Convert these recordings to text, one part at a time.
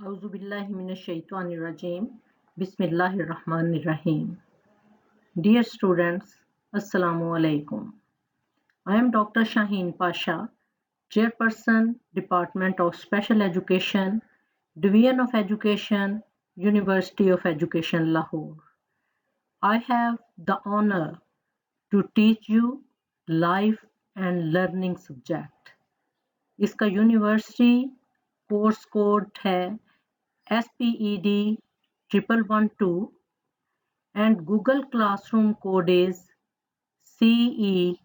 Auzu billahi minash shaitanir rajim. Bismillahir Rahmanir Rahim. Dear students, Assalamu alaikum. I am Dr. Shaheen Pasha, Chairperson, Department of Special Education, Division of Education, University of Education, Lahore. I have the honor to teach you life and learning subject. इसका university course code है SPED 1112 and Google Classroom code is CECNFHJ.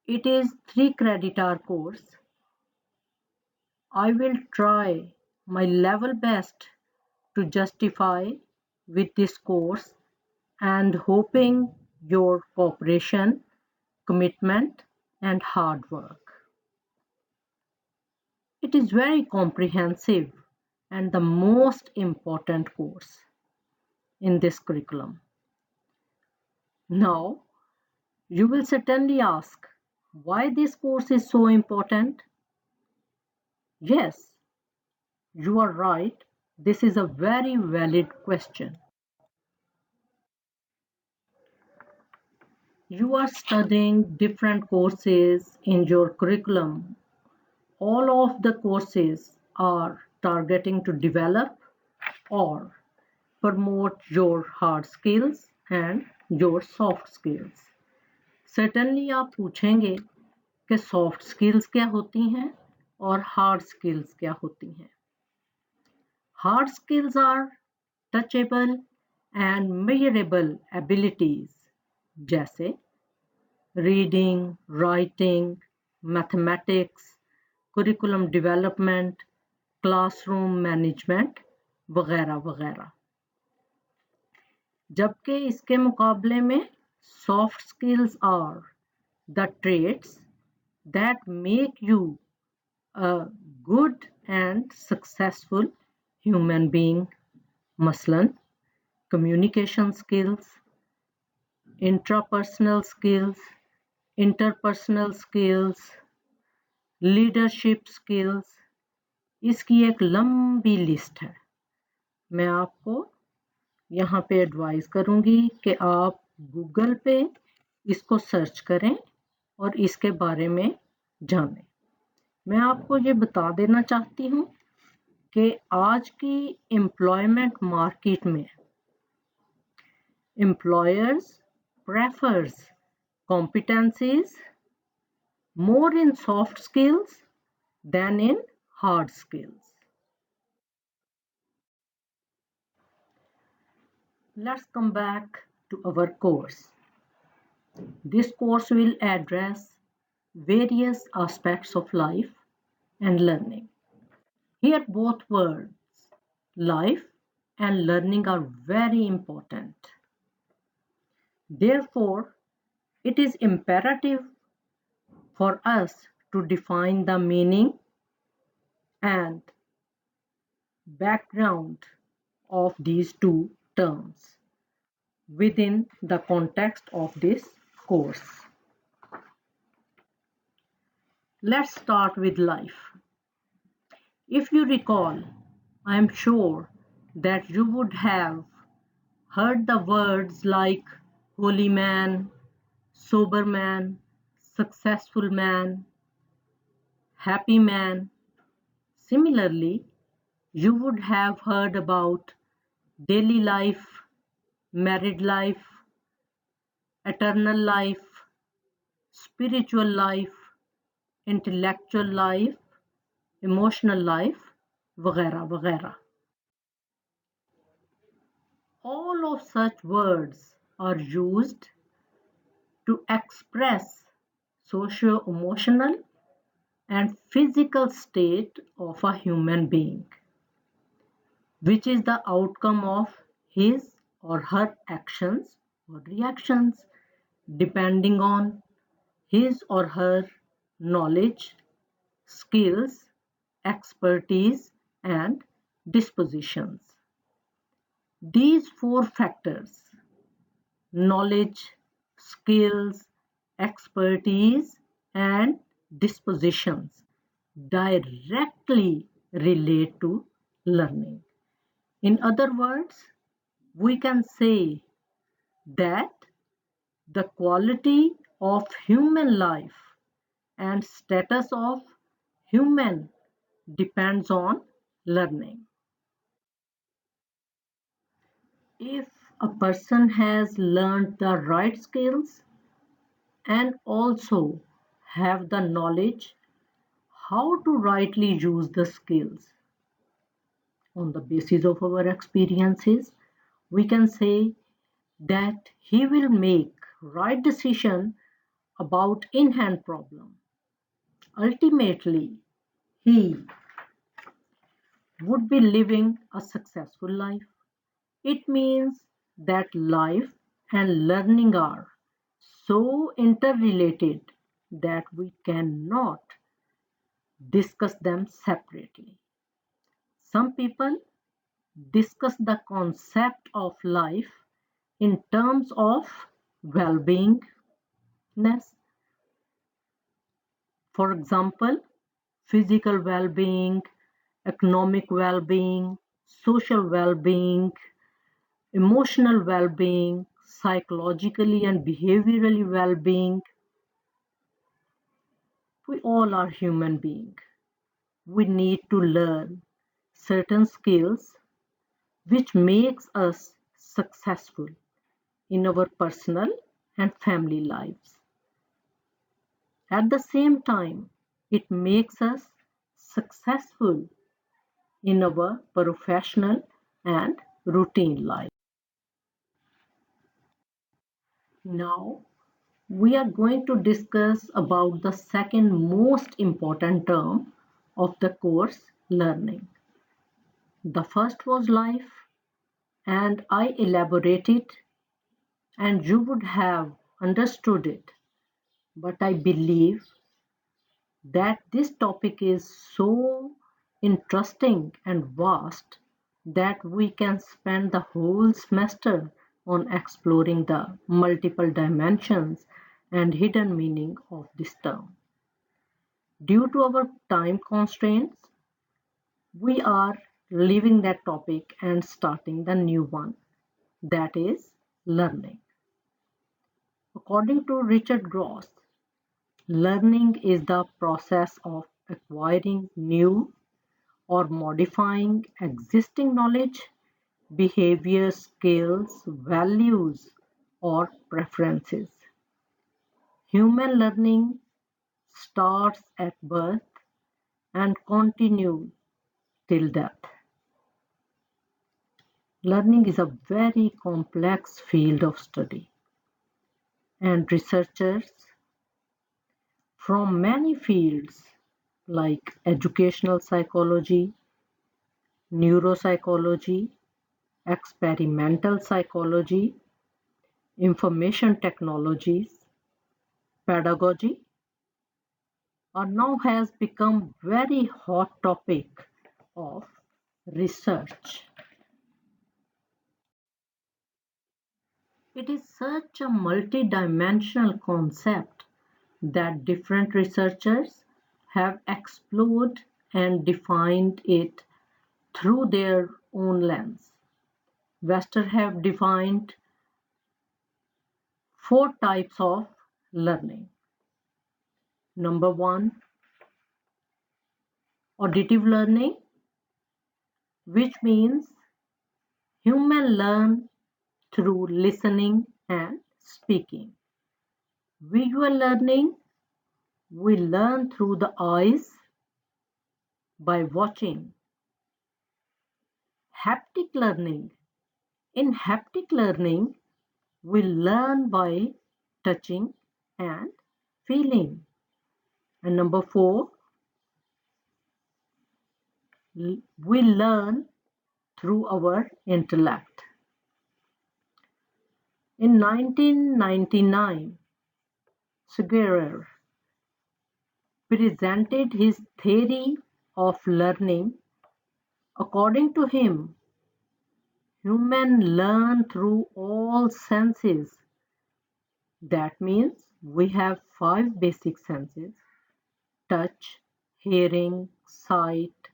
It is 3 credit hour course. I will try my level best to justify with this course and hoping your cooperation, commitment and hard work. It is very comprehensive and the most important course in this curriculum. Now, you will certainly ask why this course is so important. Yes, you are right. This is a very valid question. You are studying different courses in your curriculum. All of the courses are targeting to develop or promote your hard skills and your soft skills. Certainly आप पूछेंगे कि soft skills क्या होती हैं और hard skills क्या होती हैं. Hard skills are touchable and measurable abilities जैसे reading, writing, mathematics, curriculum development, classroom management वगैरह वगैरह. जबकि इसके मुकाबले में soft skills are the traits that make you a good and successful human being. Maslan, communication skills, intrapersonal skills, interpersonal skills, leadership skills. इसकी एक लंबी लिस्ट है. मैं आपको यहाँ पे एडवाइस करूँगी कि आप गूगल पे इसको सर्च करें और इसके बारे में जानें. मैं आपको ये बता देना चाहती हूँ कि आज की एम्प्लॉयमेंट मार्केट में employers prefers competencies more in soft skills than in hard skills. Let's come back to our course. This course will address various aspects of life and learning. Here both words, life and learning, are very important. Therefore, it is imperative for us to define the meaning and background of these two terms within the context of this course. Let's start with life. If you recall, I am sure that you would have heard the words like holy man, sober man, successful man, happy man. Similarly, you would have heard about daily life, married life, eternal life, spiritual life, intellectual life, emotional life, वगैरह वगैरह. All of such words are used to express socio-emotional and physical state of a human being, which is the outcome of his or her actions or reactions depending on his or her knowledge, skills, expertise and dispositions. These 4 factors, knowledge, skills, expertise and dispositions directly relate to learning. In other words, we can say that the quality of human life and status of human depends on learning. If a person has learned the right skills and also have the knowledge how to rightly use the skills on the basis of our experiences, we can say that he will make right decision about in-hand problem. Ultimately, he would be living a successful life. It means that life and learning are so interrelated that we cannot discuss them separately. Some people discuss the concept of life in terms of well-beingness. For example, physical well-being, economic well-being, social well-being, emotional well-being, psychologically and behaviorally well-being. We all are human beings. We need to learn certain skills which makes us successful in our personal and family lives. At the same time, it makes us successful in our professional and routine life. Now, we are going to discuss about the second most important term of the course learning. The first was life, and I elaborated, and you would have understood it. But I believe that this topic is so interesting and vast that we can spend the whole semester on exploring the multiple dimensions and hidden meaning of this term. Due to our time constraints, we are leaving that topic and starting the new one, that is learning. According to Richard Gross, learning is the process of acquiring new or modifying existing knowledge, behavior, skills, values, or preferences. Human learning starts at birth and continues till death. Learning is a very complex field of study, and researchers from many fields like educational psychology, neuropsychology, experimental psychology, information technologies, pedagogy are now has become very hot topic of research. It is such a multidimensional concept that different researchers have explored and defined it through their own lens. Webster have defined four types of learning. Number one, auditive learning, which means human learn through listening and speaking. Visual learning, we learn through the eyes by watching. Haptic learning, in haptic learning, we learn by touching and feeling. And number four, we learn through our intellect. In 1999, Segerer presented his theory of learning. According to him, humans learn through all senses. That means we have five basic senses: touch, hearing, sight,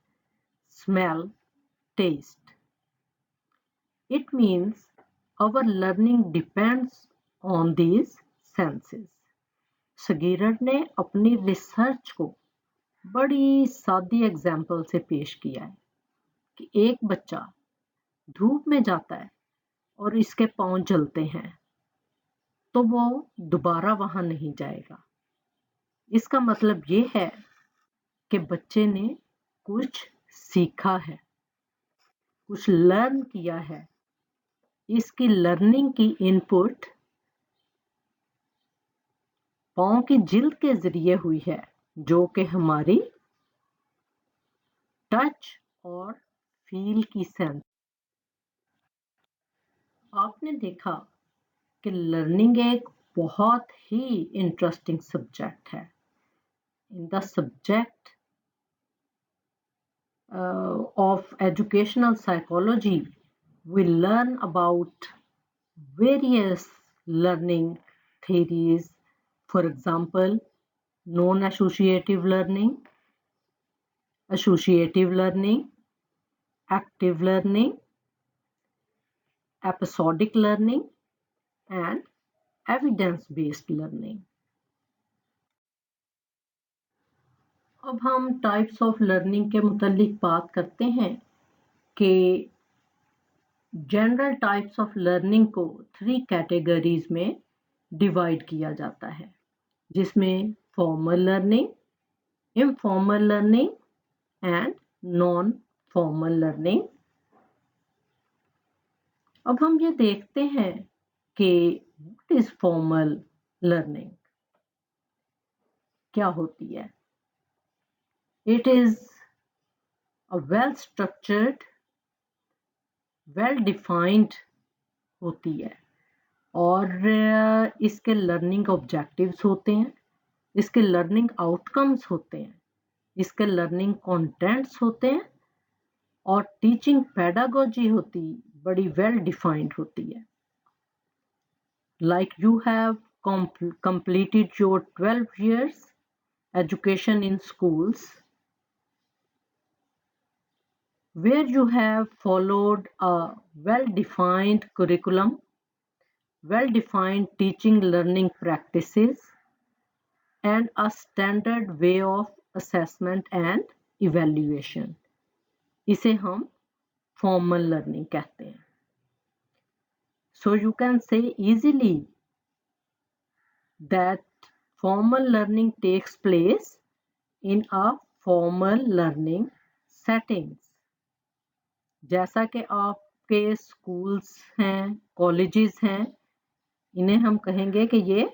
smell, taste. It means our learning depends on these senses. सगीरर ने अपनी research को बड़ी सादी example से पेश किया है कि एक बच्चा धूप में जाता है और इसके पांव जलते हैं तो वो दोबारा वहां नहीं जाएगा। इसका मतलब ये है कि बच्चे ने कुछ सीखा है, कुछ लर्न किया है। इसकी लर्निंग की इनपुट पांव की जिल्द के जरिए हुई है, जो कि हमारी टच और फील की सेंस। आपने देखा कि लर्निंग एक बहुत ही इंटरेस्टिंग सब्जेक्ट है। In the subject of educational psychology, we learn about various learning theories. For example, non-associative learning, associative learning, active learning, episodic learning, and evidence-based learning. अब हम टाइप्स ऑफ लर्निंग के मुतालिक बात करते हैं कि जनरल टाइप्स ऑफ लर्निंग को 3 categories में डिवाइड किया जाता है, जिसमें formal learning, informal learning and non formal learning. अब हम ये देखते हैं कि व्हाट इज फॉर्मल लर्निंग, क्या होती है। It is a well structured, well defined होती है और इसके लर्निंग ऑब्जेक्टिव्स होते हैं, इसके लर्निंग आउटकम्स होते हैं, इसके लर्निंग कंटेंट्स होते हैं और टीचिंग पेडागोजी होती बड़ी वेल डिफाइंड होती है। Like you have completed your 12 years education in schools where you have followed a well-defined curriculum, well-defined teaching learning practices, and a standard way of assessment and evaluation. इसे हम formal learning कहते हैं। So you can say easily that formal learning takes place in a formal learning settings. जैसा कि आपके schools हैं, colleges हैं, इन्हें हम कहेंगे कि ये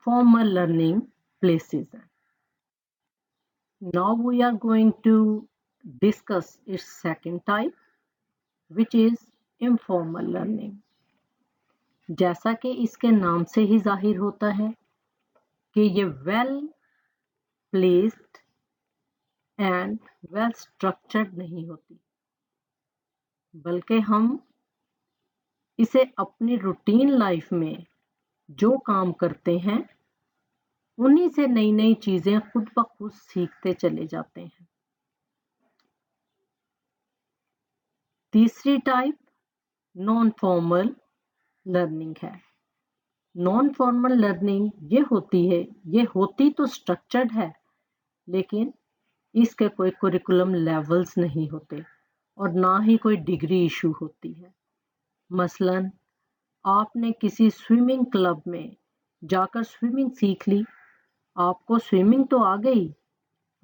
formal learning places हैं। Now we are going to discuss its second type, which is informal learning. जैसा कि इसके नाम से ही जाहिर होता है कि ये well placed and well structured नहीं होती, बल्कि हम इसे अपनी रूटीन लाइफ में जो काम करते हैं उन्हीं से नई नई चीजें खुद ब खुद सीखते चले जाते हैं। तीसरी टाइप नॉन फॉर्मल लर्निंग है। नॉन फॉर्मल लर्निंग ये होती तो स्ट्रक्चर्ड है, लेकिन इसके कोई करिकुलम लेवल्स नहीं होते और ना ही कोई डिग्री इशू होती है। मसलन आपने किसी स्विमिंग क्लब में जाकर स्विमिंग सीख ली, आपको स्विमिंग तो आ गई,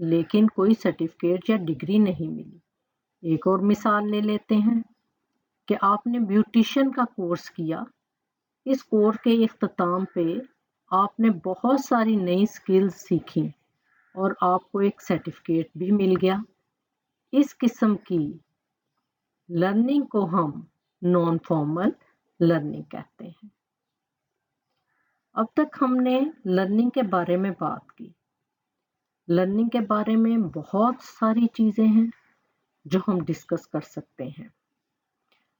लेकिन कोई सर्टिफिकेट या डिग्री नहीं मिली। एक और मिसाल ले लेते हैं कि आपने ब्यूटिशियन का कोर्स किया, इस कोर्स के इख्तिताम पे आपने बहुत सारी नई स्किल्स सीखी और आपको एक सर्टिफिकेट भी मिल गया। इस किस्म की लर्निंग को हम नॉन फॉर्मल लर्निंग कहते हैं। अब तक हमने लर्निंग के बारे में बात की। लर्निंग के बारे में बहुत सारी चीज़ें हैं जो हम डिस्कस कर सकते हैं,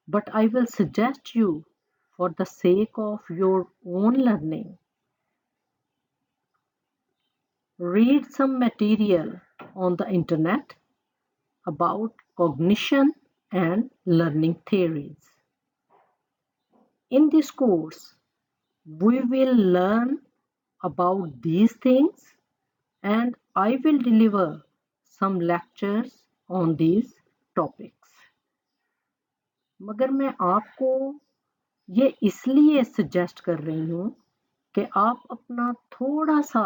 but I will suggest you for the sake of your own learning read some material on the internet about cognition and learning theories. In this course, we will learn about these things and I will deliver some lectures on these topics. मगर मैं आपको ये इसलिए suggest कर रही हूँ कि आप अपना थोड़ा सा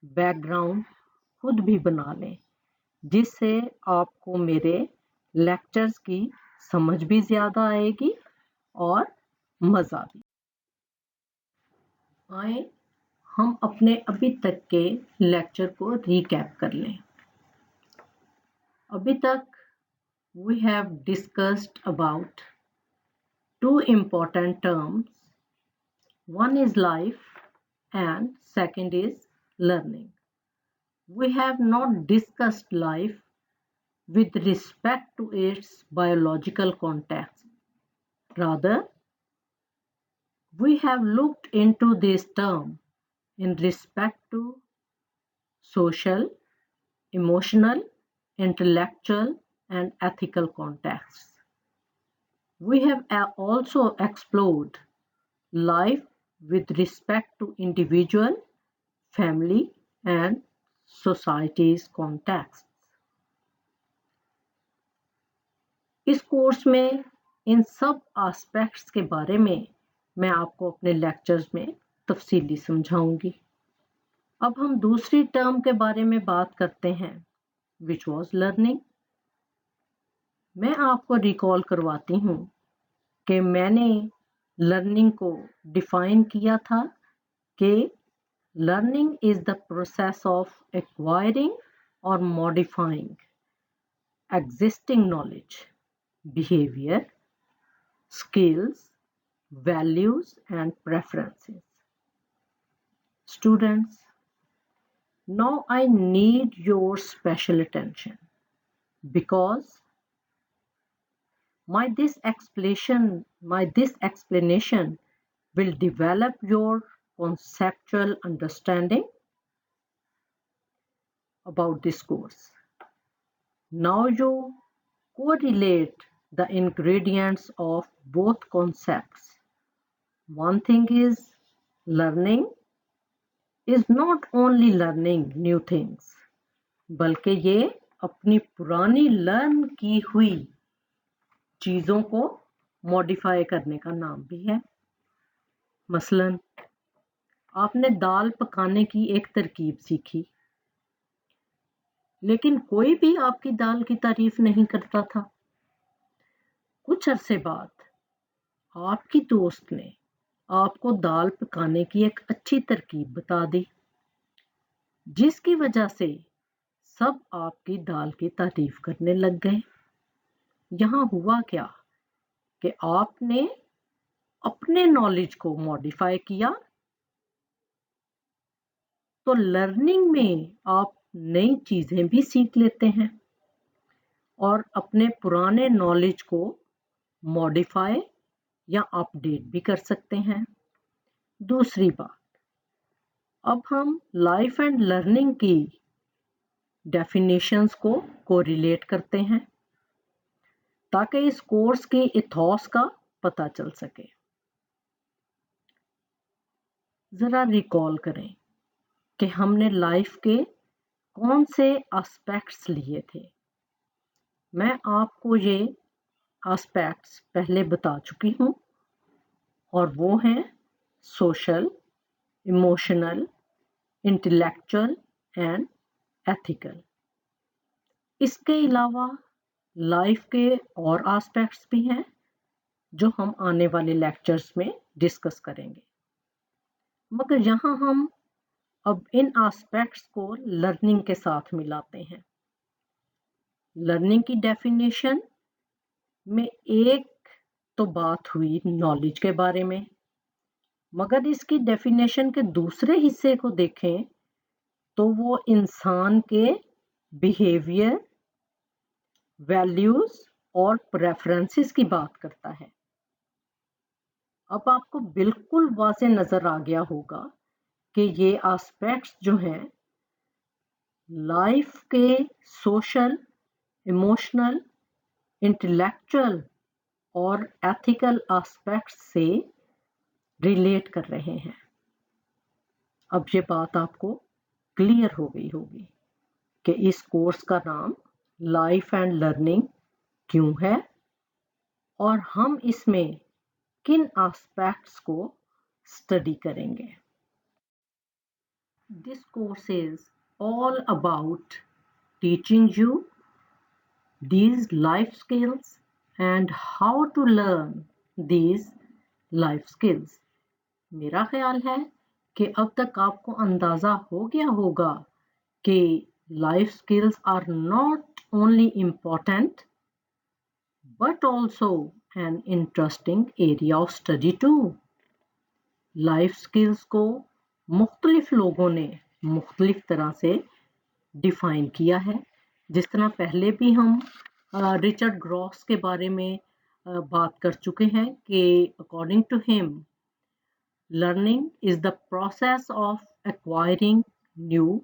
बैकग्राउंड खुद भी बना लें जिससे आपको मेरे लेक्चर्स की समझ भी ज़्यादा आएगी और मज़ा भी। आए हम अपने अभी तक के लेक्चर को रिकैप कर लें। अभी तक we have discussed about two important terms. One is life and second is learning. We have not discussed life with respect to its biological context. Rather, we have looked into this term in respect to social, emotional, intellectual, and ethical contexts. We have also explored life with respect to individual, family, and society's contexts. इस course में इन सब aspects के बारे में मैं आपको अपने lectures में तफसीली समझाऊंगी। अब हम दूसरी टर्म के बारे में बात करते हैं विच वॉज लर्निंग। मैं आपको रिकॉल करवाती हूँ कि मैंने लर्निंग को डिफाइन किया था कि learning is the process of acquiring और modifying existing knowledge, behavior, skills, values, and preferences. Students, now I need your special attention because this explanation will develop your conceptual understanding about this course. Now you correlate the ingredients of both concepts. One thing is learning is not only learning new things, बल्कि ये अपनी पुरानी learn की हुई चीज़ों को modify करने का नाम भी है। मसलन आपने दाल पकाने की एक तरकीब सीखी, लेकिन कोई भी आपकी दाल की तारीफ नहीं करता था। कुछ अरसे बाद आपकी दोस्त ने आपको दाल पकाने की एक अच्छी तरकीब बता दी, जिसकी वजह से सब आपकी दाल की तारीफ करने लग गए। यहाँ हुआ क्या कि आपने अपने नॉलेज को मॉडिफाई किया। तो लर्निंग में आप नई चीज़ें भी सीख लेते हैं और अपने पुराने नॉलेज को मॉडिफाई या अपडेट भी कर सकते हैं। दूसरी बात, अब हम लाइफ एंड लर्निंग की डेफिनेशंस को कोरिलेट करते हैं ताकि इस कोर्स के इथॉस का पता चल सके। ज़रा रिकॉल करें कि हमने लाइफ के कौन से एस्पेक्ट्स लिए थे। मैं आपको ये एस्पेक्ट्स पहले बता चुकी हूँ और वो हैं social, emotional, intellectual and ethical. इसके अलावा लाइफ के और एस्पेक्ट्स भी हैं जो हम आने वाले लेक्चर्स में डिस्कस करेंगे, मगर यहाँ हम अब इन एस्पेक्ट्स को लर्निंग के साथ मिलाते हैं। लर्निंग की डेफिनेशन में एक तो बात हुई नॉलेज के बारे में, मगर इसकी डेफिनेशन के दूसरे हिस्से को देखें तो वो इंसान के बिहेवियर, वैल्यूज और प्रेफरेंसेस की बात करता है। अब आपको बिल्कुल वाज़ेह नज़र आ गया होगा कि ये एस्पेक्ट्स जो हैं लाइफ के सोशल, इमोशनल, इंटेलेक्चुअल और एथिकल एस्पेक्ट्स से रिलेट कर रहे हैं। अब ये बात आपको क्लियर हो गई होगी कि इस कोर्स का नाम लाइफ एंड लर्निंग क्यों है और हम इसमें किन एस्पेक्ट्स को स्टडी करेंगे। This course is all about teaching you these life skills and how to learn these life skills. मेरा ख्याल है कि अब तक आपको अंदाज़ा हो गया होगा कि life skills are not only important but also an interesting area of study too. Life skills को मुख्तलिफ लोगों ने मुख्तलिफ तरह से डिफ़ाइन किया है। जिस तरह पहले भी हम रिचर्ड ग्रॉस के बारे में बात कर चुके हैं कि according to him learning is the process of acquiring new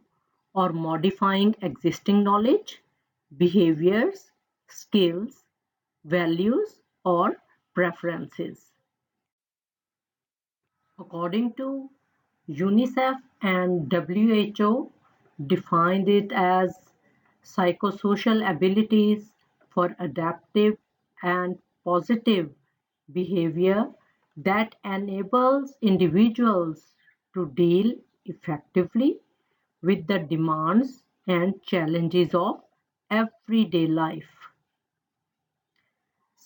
और modifying existing knowledge, behaviours, skills, values और preferences. According to UNICEF and WHO defined it as psychosocial abilities for adaptive and positive behavior that enables individuals to deal effectively with the demands and challenges of everyday life.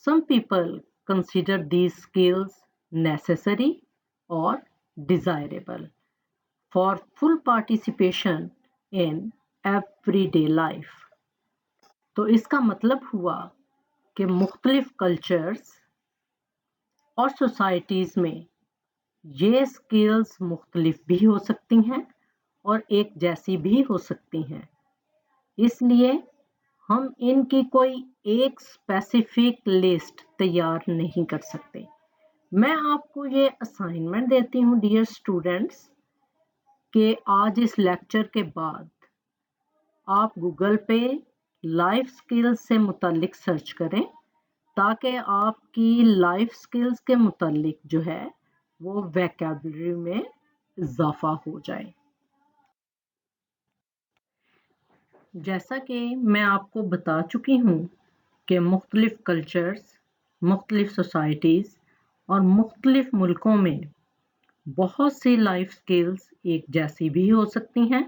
Some people consider these skills necessary or desirable for full participation in everyday life. तो इसका मतलब हुआ कि मुख्तलिफ cultures और societies में ये skills मुख्तलिफ भी हो सकती हैं और एक जैसी भी हो सकती हैं। इसलिए हम इनकी कोई एक स्पेसिफिक लिस्ट तैयार नहीं कर सकते। मैं आपको ये असाइनमेंट देती हूँ डियर स्टूडेंट्स कि आज इस लेक्चर के बाद आप गूगल पे लाइफ स्किल्स से मुतालिक सर्च करें ताकि आपकी लाइफ स्किल्स के मुतालिक जो है वो वोकैबुलरी में इजाफा हो जाए। जैसा कि मैं आपको बता चुकी हूँ कि मुख्तलिफ कल्चर्स, मुख्तलिफ सोसाइटीज़ और मुख्तलिफ मुल्कों में बहुत सी लाइफ स्किल्स एक जैसी भी हो सकती हैं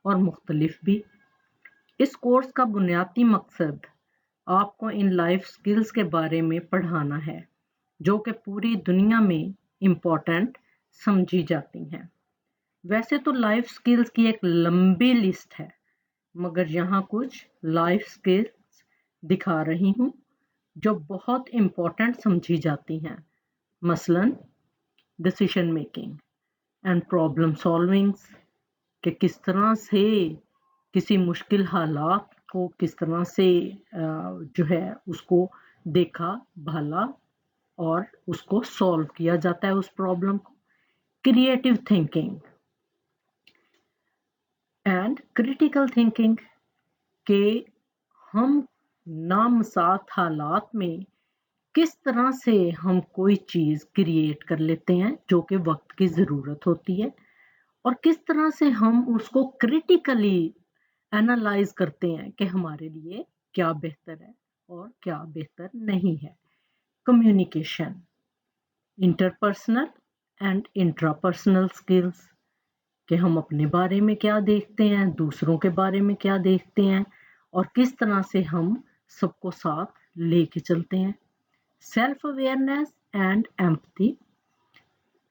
और मुख्तलिफ भी। इस कोर्स का बुनियादी मकसद आपको इन लाइफ स्किल्स के बारे में पढ़ाना है जो कि पूरी दुनिया में इम्पोर्टेंट समझी जाती हैं। वैसे तो लाइफ स्किल्स की एक लंबी लिस्ट है मगर यहाँ कुछ लाइफ स्किल्स दिखा रही हूँ जो बहुत इम्पोर्टेंट समझी जाती हैं। मसलन डिसीजन मेकिंग एंड प्रॉब्लम सॉल्विंग्स कि किस तरह से किसी मुश्किल हालात को किस तरह से जो है उसको देखा भाला और उसको सॉल्व किया जाता है उस प्रॉब्लम को। Creative thinking and critical thinking के हम नामसात हालात में किस तरह से हम कोई चीज़ क्रिएट कर लेते हैं जो कि वक्त की ज़रूरत होती है और किस तरह से हम उसको क्रिटिकली एनालाइज करते हैं कि हमारे लिए क्या बेहतर है और क्या बेहतर नहीं है। Communication, interpersonal and intrapersonal skills कि हम अपने बारे में क्या देखते हैं, दूसरों के बारे में क्या देखते हैं और किस तरह से हम सबको साथ लेके चलते हैं। सेल्फ अवेयरनेस एंड एम्पैथी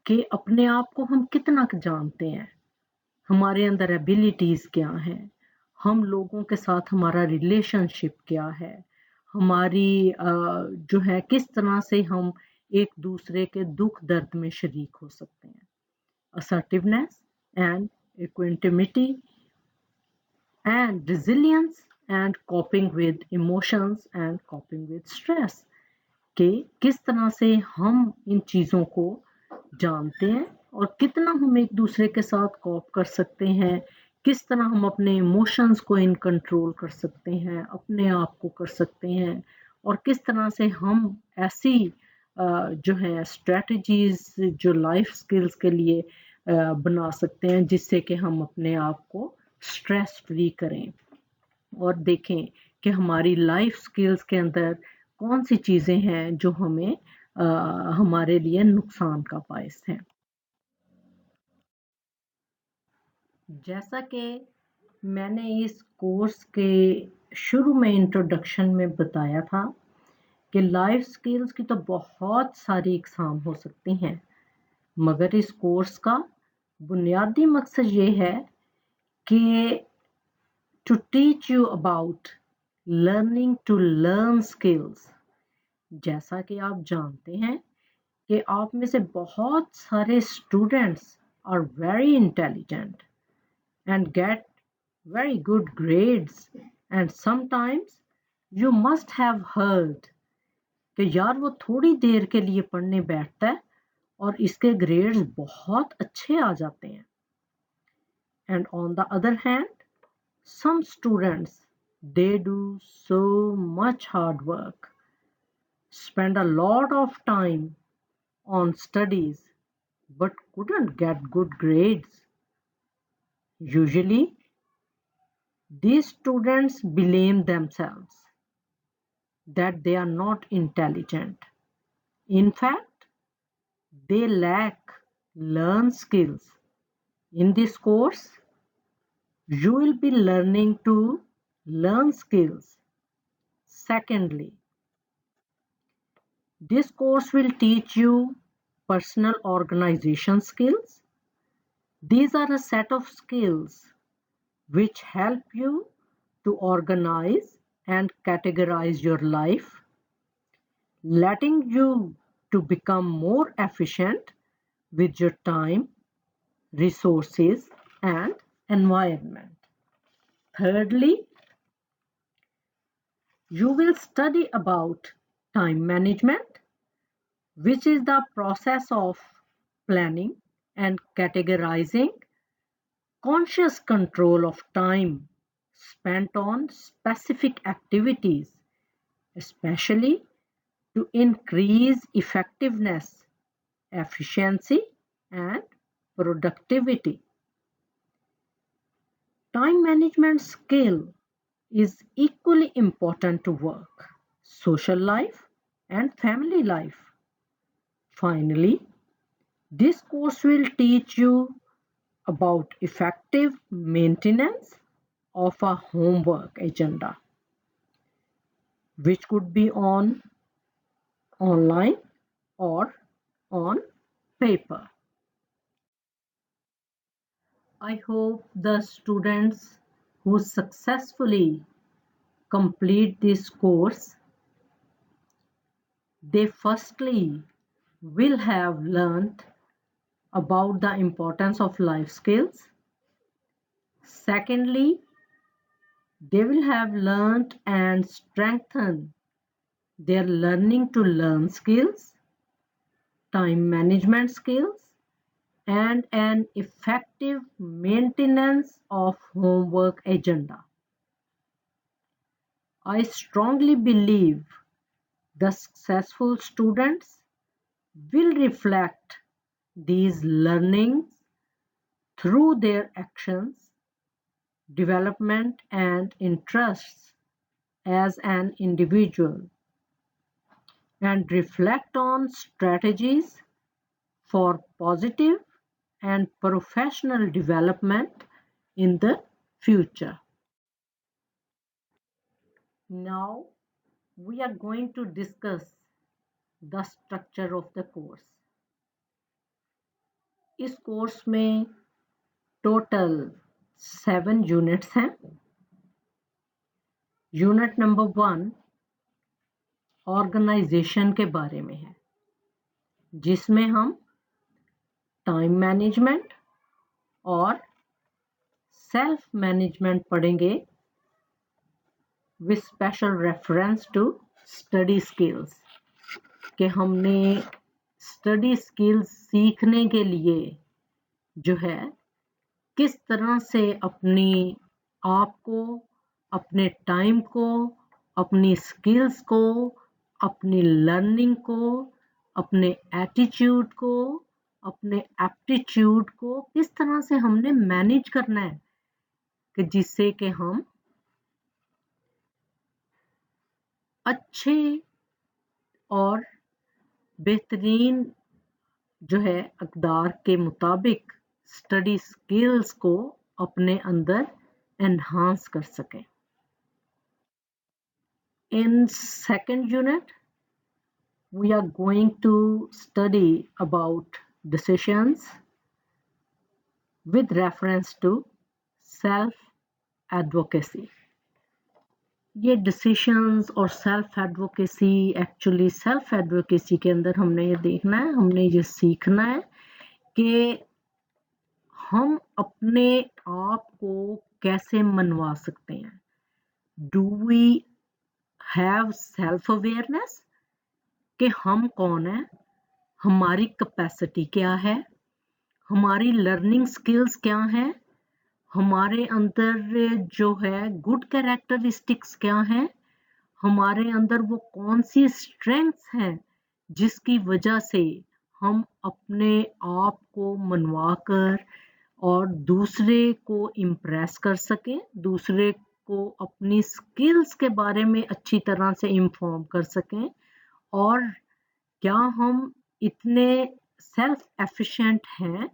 कि अपने आप को हम कितना जानते हैं, हमारे अंदर एबिलिटीज़ क्या हैं, हम लोगों के साथ हमारा रिलेशनशिप क्या है, हमारी जो है किस तरह से हम एक दूसरे के दुख दर्द में शरीक हो सकते हैं। Assertiveness and equanimity and resilience and coping with emotions and coping with stress कि किस तरह से हम इन चीज़ों को जानते हैं और कितना हम एक दूसरे के साथ कॉप कर सकते हैं, किस तरह हम अपने इमोशंस को इन कंट्रोल कर सकते हैं, अपने आप को कर सकते हैं, और किस तरह से हम ऐसी जो है स्ट्रेटजीज जो लाइफ स्किल्स के लिए बना सकते हैं जिससे कि हम अपने आप को स्ट्रेस फ्री करें और देखें कि हमारी लाइफ स्किल्स के अंदर कौन सी चीज़ें हैं जो हमें हमारे लिए नुकसान का बायस हैं। जैसा कि मैंने इस कोर्स के शुरू में इंट्रोडक्शन में बताया था कि लाइफ स्किल्स की तो बहुत सारी इकसाम हो सकती हैं, मगर इस कोर्स का बुनियादी मकसद ये है कि to teach you about learning to learn skills. जैसा कि आप जानते हैं कि आप में से बहुत सारे students are very intelligent and get very good grades, and sometimes you must have heard कि यार वो थोड़ी देर के लिए पढ़ने बैठता है और इसके ग्रेड्स बहुत अच्छे आ जाते हैं। And on the other hand, some students, they do so much hard work, spend a lot of time on studies, but couldn't get good grades. Usually these students blame themselves that they are not intelligent. In fact, they lack learn skills. In this course, you will be learning to learn skills. Secondly, this course will teach you personal organization skills. These are a set of skills which help you to organize and categorize your life, letting you to become more efficient with your time, resources, and environment. Thirdly, you will study about time management, which is the process of planning and categorizing conscious control of time spent on specific activities, especially to increase effectiveness, efficiency, and productivity. Time management skill is equally important to work, social life, and family life. Finally, this course will teach you about effective maintenance of a homework agenda, which could be on online or on paper. I hope the students who successfully complete this course, they firstly will have learned about the importance of life skills. Secondly, they will have learned and strengthened their learning to learn skills, time management skills, and an effective maintenance of homework agenda. I strongly believe the successful students will reflect these learnings through their actions, development, and interests as an individual, and reflect on strategies for positive and professional development in the future. Now we are going to discuss the structure of the course. इस course में total 7 units हैं। Unit number 1 organisation के बारे में है, जिसमें हम time management और सेल्फ मैनेजमेंट पढ़ेंगे with special reference to study skills, कि हमने स्टडी स्किल्स सीखने के लिए जो है किस तरह से अपनी आप को, अपने टाइम को, अपनी स्किल्स को, अपनी लर्निंग को, अपने एटीट्यूड को, अपने एप्टीट्यूड को किस तरह से हमने मैनेज करना है कि जिससे कि हम अच्छे और बेहतरीन जो है अक़दार के मुताबिक स्टडी स्किल्स को अपने अंदर एनहांस कर सकें। In second unit, we are going to study about decisions with reference to self-advocacy. ये डिसीशंस और self advocacy, actually self advocacy के अंदर हमने ये देखना है, हमने ये सीखना है कि हम अपने आप को कैसे मनवा सकते हैं। Do we have self awareness कि हम कौन हैं, हमारी कैपेसिटी क्या है, हमारी लर्निंग स्किल्स क्या हैं, हमारे अंदर जो है गुड कैरेक्टरिस्टिक्स क्या हैं, हमारे अंदर वो कौन सी स्ट्रेंथ्स हैं जिसकी वजह से हम अपने आप को मनवाकर और दूसरे को इम्प्रेस कर सकें, दूसरे को अपनी स्किल्स के बारे में अच्छी तरह से इन्फॉर्म कर सकें, और क्या हम इतने सेल्फ एफिशिएंट हैं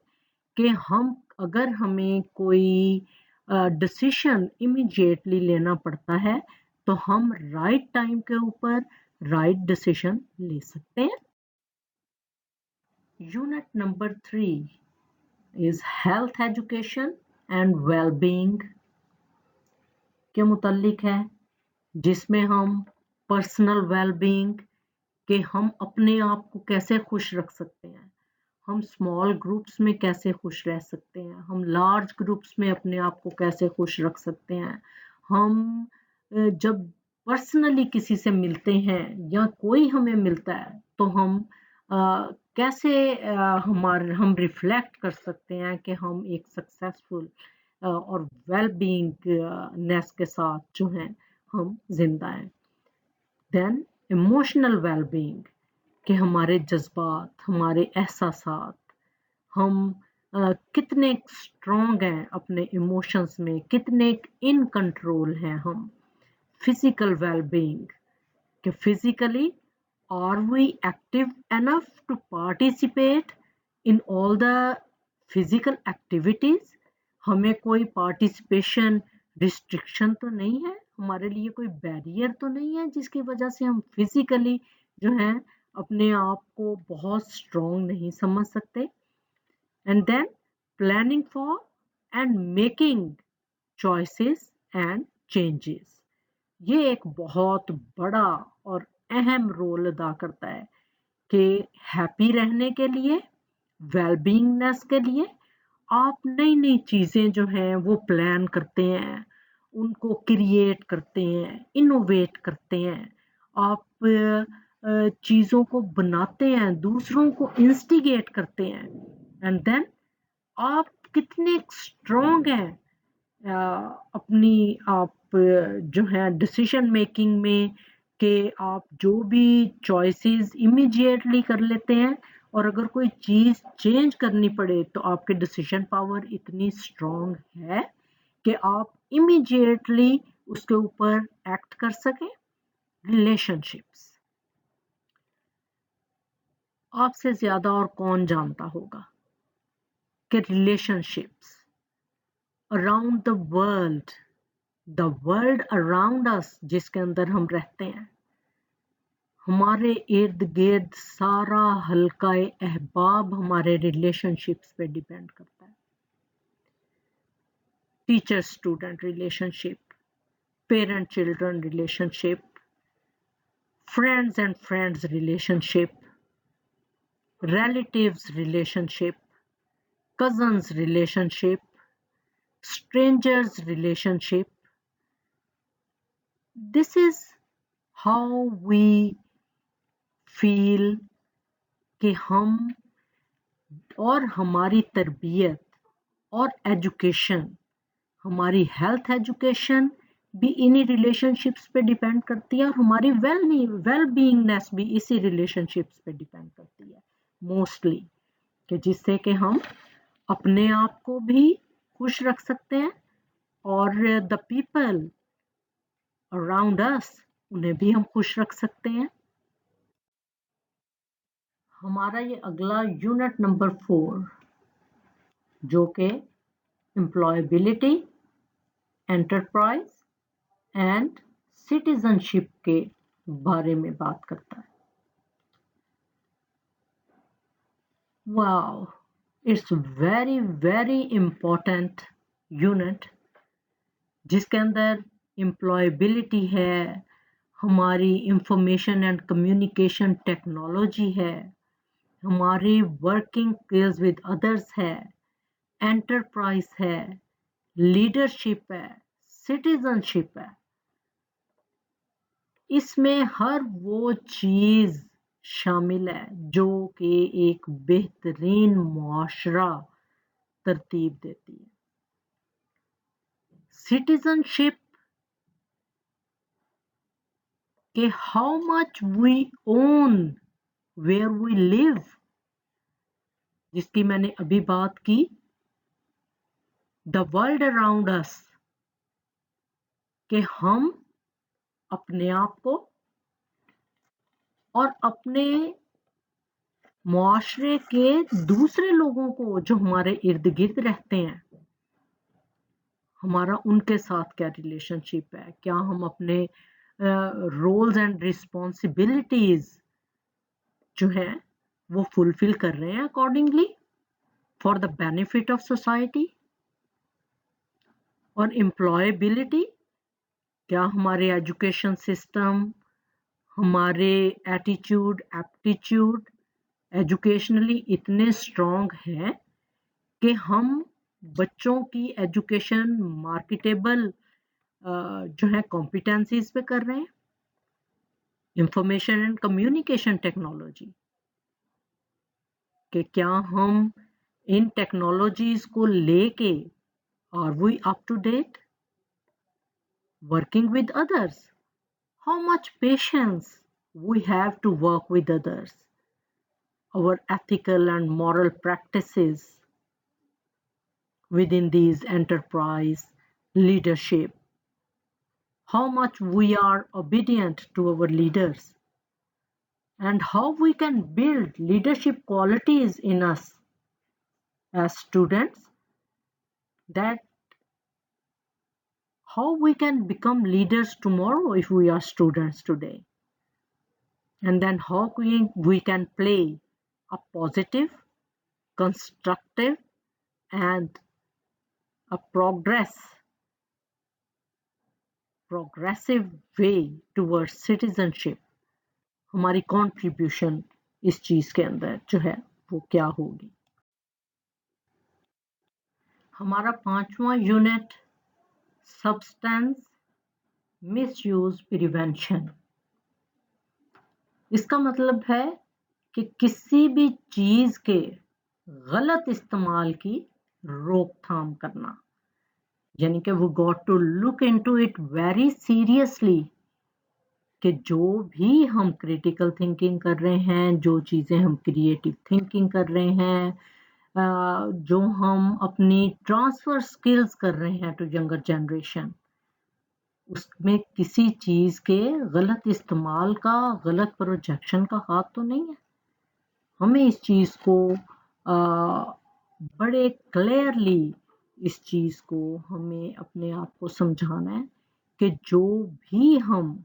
कि हम अगर हमें कोई डिसीजन इमीडिएटली लेना पड़ता है तो हम राइट टाइम के ऊपर राइट डिसीजन ले सकते हैं। Unit number 3 is health education and wellbeing के मुतालिक है, जिसमें हम पर्सनल वेलबींग कि हम अपने आप को कैसे खुश रख सकते हैं, हम स्मॉल ग्रुप्स में कैसे खुश रह सकते हैं, हम लार्ज ग्रुप्स में अपने आप को कैसे खुश रख सकते हैं, हम जब पर्सनली किसी से मिलते हैं या कोई हमें मिलता है तो हम कैसे हम रिफ्लेक्ट कर सकते हैं कि हम एक सक्सेसफुल और वेलबींगनेस के साथ जो हैं हम जिंदा हैं। देन इमोशनल वेलबींग कि हमारे जज्बात, हमारे एहसासात, हम कितने स्ट्रॉन्ग हैं अपने इमोशंस में, कितने इन कंट्रोल हैं हम। फिजिकल वेलबींग कि physically are we active enough to participate in all the physical activities, हमें कोई पार्टिसिपेशन रिस्ट्रिक्शन तो नहीं है, हमारे लिए कोई बैरियर तो नहीं है जिसकी वजह से हम फिजिकली जो है अपने आप को बहुत स्ट्रॉन्ग नहीं समझ सकते। And then planning for and making choices and changes, ये एक बहुत बड़ा और अहम रोल अदा करता है कि हैप्पी रहने के लिए, वेलबींगनेस के लिए आप नई नई चीज़ें जो हैं वो प्लान करते हैं, उनको क्रिएट करते हैं, इनोवेट करते हैं, आप चीज़ों को बनाते हैं, दूसरों को इंस्टिगेट करते हैं, एंड देन आप कितने स्ट्रॉन्ग हैं अपनी आप जो है डिसीजन मेकिंग में कि आप जो भी चॉइसेस इमीडिएटली कर लेते हैं, और अगर कोई चीज़ चेंज करनी पड़े तो आपके डिसीजन पावर इतनी स्ट्रॉन्ग है कि आप इमीडिएटली उसके ऊपर एक्ट कर सकें। रिलेशनशिप्स, आपसे ज़्यादा और कौन जानता होगा कि relationships around the world around us जिसके अंदर हम रहते हैं, हमारे इर्द गिर्द सारा हल्का अहबाब हमारे रिलेशनशिप्स पे डिपेंड करता है। Teacher student relationship, parent children relationship, friends and friends relationship, relatives relationship, cousins relationship, strangers relationship. This is how we feel कि हम और हमारी तरबियत और एजुकेशन, हमारी हेल्थ एजुकेशन भी इन्हीं रिलेशनशिप्स पे डिपेंड करती है और हमारी वेल बीइंगनेस भी इसी रिलेशनशिप्स पे डिपेंड करती है मोस्टली, कि जिससे कि हम अपने आप को भी खुश रख सकते हैं और द पीपल अराउंड अस उन्हें भी हम खुश रख सकते हैं। हमारा ये अगला यूनिट नंबर 4 जो कि एम्प्लॉयबिलिटी, एंटरप्राइज एंड सिटीजनशिप के बारे में बात करता है। Wow, it's very very important unit, जिसके अंदर एम्प्लॉयबिलिटी है, हमारी इंफॉर्मेशन एंड कम्युनिकेशन टेक्नोलॉजी है, हमारी वर्किंग स्किल्स विद अदर्स है, एंटरप्राइज है, लीडरशिप है, सिटीजनशिप है। इसमें हर वो चीज शामिल है जो कि एक बेहतरीन मुआशरा तरतीब देती है। सिटीजनशिप के how much we own where we live, जिसकी मैंने अभी बात की, द वर्ल्ड अराउंड अस, कि हम अपने आप को और अपने मुआशरे के दूसरे लोगों को जो हमारे इर्द गिर्द रहते हैं, हमारा उनके साथ क्या रिलेशनशिप है, क्या हम अपने रोल्स एंड रिस्पॉन्सिबिलिटीज जो है वो फुलफिल कर रहे हैं accordingly for the benefit of society. और एम्प्लॉयबिलिटी, क्या हमारे एजुकेशन सिस्टम, हमारे एटीट्यूड, एप्टीट्यूड एजुकेशनली इतने स्ट्रॉन्ग हैं कि हम बच्चों की एजुकेशन मार्केटेबल जो है कॉम्पिटेंसीज पे कर रहे हैं। इंफॉर्मेशन एंड कम्युनिकेशन टेक्नोलॉजी, कि क्या हम इन टेक्नोलॉजीज को लेके are we up to date, working with others, how much patience we have to work with others, our ethical and moral practices within these enterprise leadership, how much we are obedient to our leaders, and how we can build leadership qualities in us as students, that how we can become leaders tomorrow if we are students today, and then how we can play a positive, constructive and a progressive way towards citizenship, हमारी contribution इस चीज के अंदर जो है वो क्या होगी। हमारा 5वां यूनिट सब्सटेंस मिसयूज प्रिवेंशन, इसका मतलब है कि किसी भी चीज के गलत इस्तेमाल की रोकथाम करना, यानी कि we got to look into it very seriously, कि जो भी हम क्रिटिकल थिंकिंग कर रहे हैं, जो चीज़ें हम क्रिएटिव थिंकिंग कर रहे हैं, जो हम अपनी ट्रांसफर स्किल्स कर रहे हैं टू यंगर जनरेशन, उसमें किसी चीज़ के गलत इस्तेमाल का, गलत प्रोजेक्शन का हाथ तो नहीं है। हमें इस चीज़ को बड़े क्लियरली इस चीज़ को हमें अपने आप को समझाना है कि जो भी हम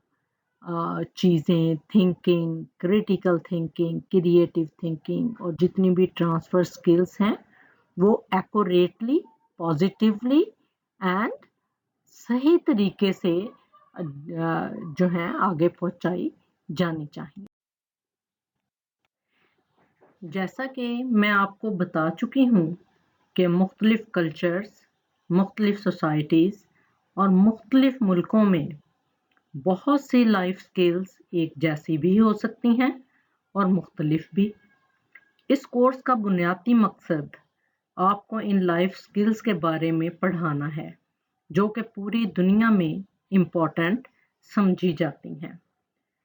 चीज़ें, thinking, critical thinking, creative thinking और जितनी भी ट्रांसफर स्किल्स हैं वो एक्यूरेटली, पॉजिटिवली एंड सही तरीके से जो है आगे पहुंचाई जानी चाहिए। जैसा कि मैं आपको बता चुकी हूँ कि मुख्तलिफ कल्चर्स, मुख्तलिफ सोसाइटीज़ और मुख्तलिफ मुल्कों में बहुत सी लाइफ स्किल्स एक जैसी भी हो सकती हैं और मुख्तलिफ भी। इस कोर्स का बुनियादी मकसद आपको इन लाइफ स्किल्स के बारे में पढ़ाना है जो कि पूरी दुनिया में इम्पोर्टेंट समझी जाती हैं।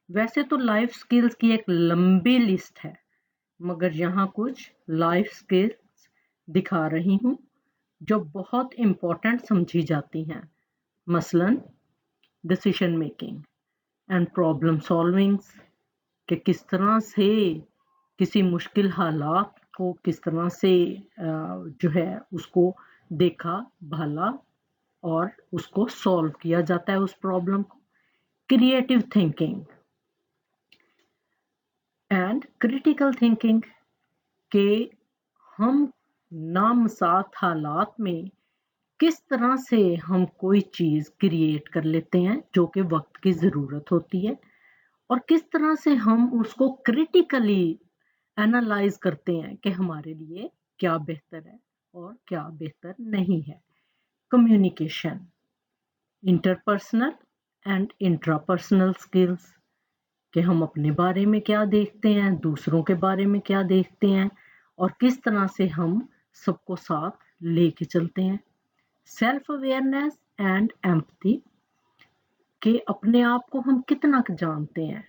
वैसे तो लाइफ स्किल्स की एक लंबी लिस्ट है, मगर यहाँ कुछ लाइफ स्किल्स दिखा रही हूँ जो बहुत इम्पोर्टेंट समझी जाती हैं। मसलन डिसीजन मेकिंग एंड प्रॉब्लम सॉल्विंग्स, कि किस तरह से किसी मुश्किल हालात को किस तरह से जो है उसको देखा भाला और उसको सॉल्व किया जाता है उस प्रॉब्लम को। Creative thinking and critical thinking, के हम नामसात हालात में किस तरह से हम कोई चीज़ क्रिएट कर लेते हैं जो कि वक्त की ज़रूरत होती है, और किस तरह से हम उसको क्रिटिकली एनालाइज करते हैं कि हमारे लिए क्या बेहतर है और क्या बेहतर नहीं है। Communication, interpersonal and intrapersonal skills, कि हम अपने बारे में क्या देखते हैं, दूसरों के बारे में क्या देखते हैं और किस तरह से हम सबको साथ लेके चलते हैं। सेल्फ अवेयरनेस एंड एम्पैथी, कि अपने आप को हम कितना जानते हैं,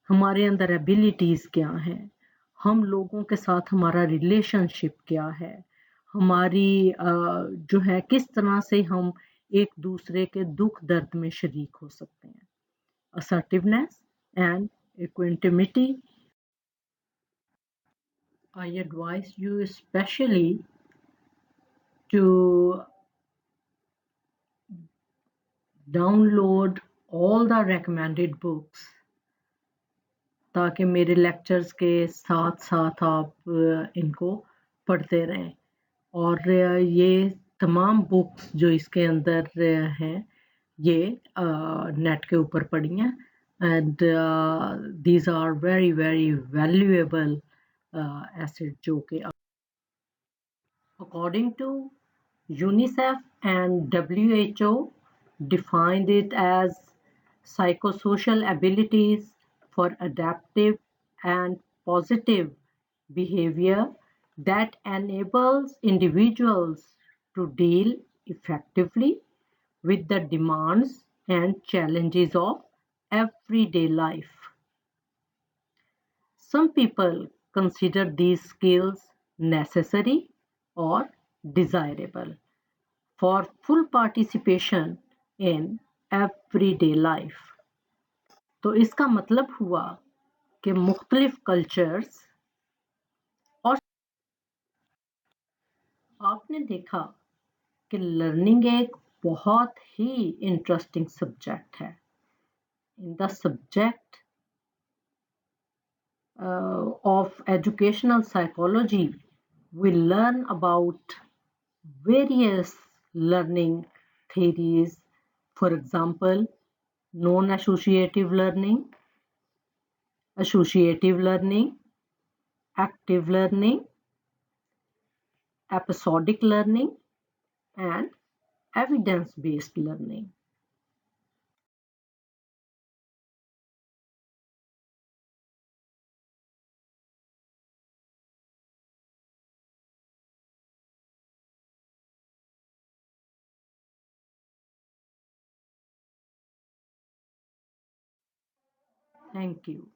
हमारे अंदर एबिलिटीज़ क्या हैं, हम लोगों के साथ हमारा रिलेशनशिप क्या है, हमारी जो है किस तरह से हम एक दूसरे के दुख दर्द में शरीक हो सकते हैं। Assertiveness and equanimity, I advise you especially to download all the recommended books ताकि मेरे लेक्चर्स के साथ साथ आप इनको पढ़ते रहें। और ये तमाम बुक्स जो इसके अंदर हैं ये नेट के ऊपर पड़ी हैं, and these are very very valuable asset जो कि according to UNICEF and WHO defined it as psychosocial abilities for adaptive and positive behavior that enables individuals to deal effectively with the demands and challenges of everyday life. Some people consider these skills necessary or desirable for full participation in everyday life. तो इसका मतलब हुआ कि मुख्तलिफ cultures, और आपने देखा कि लर्निंग एक बहुत ही इंटरेस्टिंग सब्जेक्ट है। In the subject of educational psychology, we learn about various learning theories. For example, non-associative learning, associative learning, active learning, episodic learning, and evidence-based learning. Thank you.